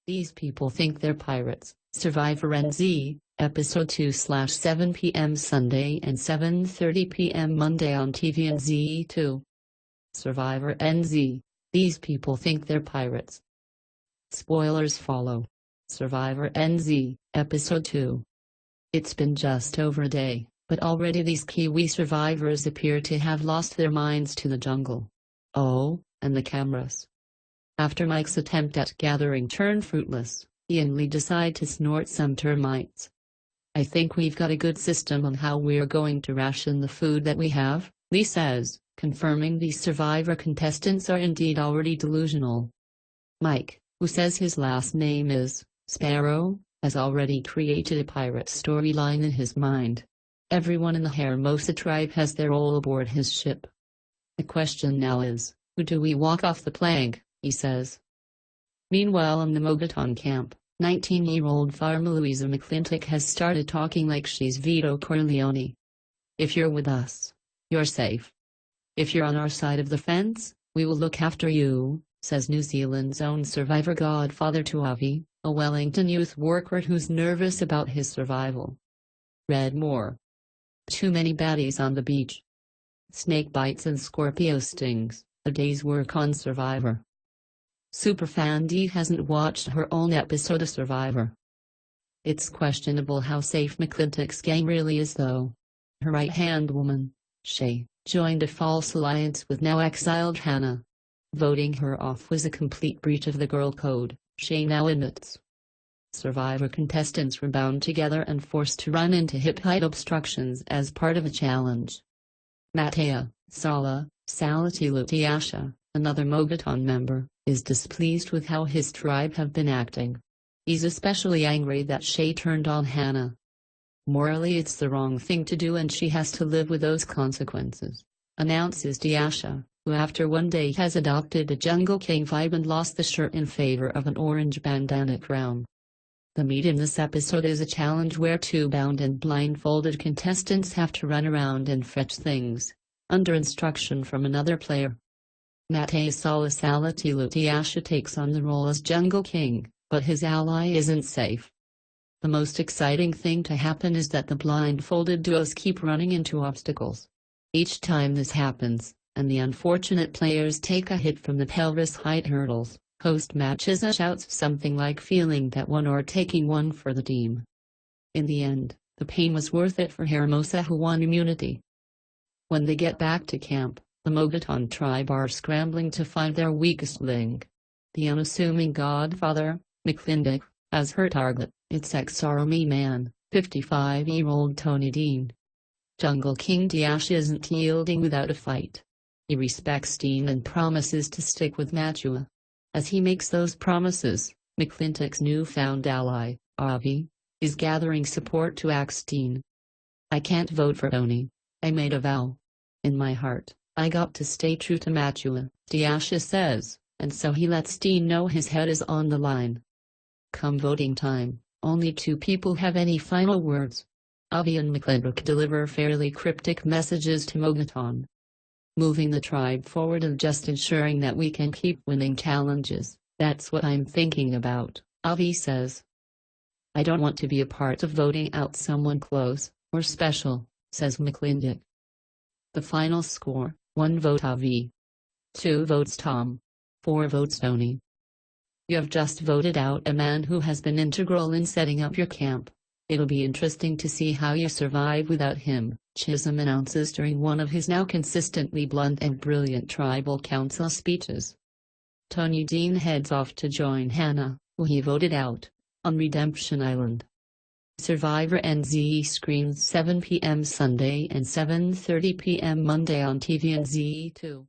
These people think they're pirates. Survivor NZ, Episode 2/7 p.m. Sunday and 7:30 p.m. Monday on TVNZ 2. Survivor NZ. These people think they're pirates. Spoilers follow. Survivor NZ, Episode 2. It's been just over a day, but already these Kiwi survivors appear to have lost their minds to the jungle. Oh, and the cameras. After Mike's attempt at gathering turned fruitless, he and Lee decide to snort some termites. I think we've got a good system on how we're going to ration the food that we have, Lee says, confirming these survivor contestants are indeed already delusional. Mike, who says his last name is Sparrow, has already created a pirate storyline in his mind. Everyone in the Hermosa tribe has their role aboard his ship. The question now is, who do we walk off the plank, he says. Meanwhile in the Mogaton camp, 19-year-old farmer Louisa McClintock has started talking like she's Vito Corleone. If you're with us, you're safe. If you're on our side of the fence, we will look after you, says New Zealand's own survivor godfather to Avi, a Wellington youth worker who's nervous about his survival. Read more. Too many baddies on the beach. Snake bites and Scorpio stings, a day's work on Survivor. Superfan D hasn't watched her own episode of Survivor. It's questionable how safe McClintock's gang really is though. Her right-hand woman, Shay, joined a false alliance with now exiled Hannah. Voting her off was a complete breach of the girl code, Shay now admits. Survivor contestants were bound together and forced to run into hip height obstructions as part of a challenge. Matea, Sala, Salatilutiasha, another Mogaton member, is displeased with how his tribe have been acting. He's especially angry that Shay turned on Hannah. Morally it's the wrong thing to do and she has to live with those consequences, announces Diasha, who after one day has adopted a Jungle King vibe and lost the shirt in favor of an orange bandana crown. The meat in this episode is a challenge where two bound and blindfolded contestants have to run around and fetch things, under instruction from another player. Matea Salatilutiasha takes on the role as Jungle King, but his ally isn't safe. The most exciting thing to happen is that the blindfolded duos keep running into obstacles. Each time this happens, and the unfortunate players take a hit from the pelvis height hurdles, host Matches shouts something like feeling that one or taking one for the team. In the end, the pain was worth it for Hermosa who won immunity. When they get back to camp, the Mogaton tribe are scrambling to find their weakest link. The unassuming godfather, McClintock, has her target, its ex-army man, 55-year-old Tony Dean. Jungle King Diash isn't yielding without a fight. He respects Dean and promises to stick with Matua. As he makes those promises, McClintock's newfound ally, Avi, is gathering support to axe Dean. I can't vote for Tony. I made a vow. In my heart, I got to stay true to Matua, Diasha says, and so he lets Dean know his head is on the line. Come voting time, only two people have any final words. Avi and McClintock deliver fairly cryptic messages to Mogaton. Moving the tribe forward and just ensuring that we can keep winning challenges, that's what I'm thinking about, Avi says. I don't want to be a part of voting out someone close, or special, says McClintock. The final score, 1 vote Avi. 2 votes Tom. 4 votes Tony. You have just voted out a man who has been integral in setting up your camp. It'll be interesting to see how you survive without him, Chisholm announces during one of his now consistently blunt and brilliant tribal council speeches. Tony Dean heads off to join Hannah, who he voted out, on Redemption Island. Survivor NZ screens 7 p.m. Sunday and 7:30 p.m. Monday on TVNZ 2.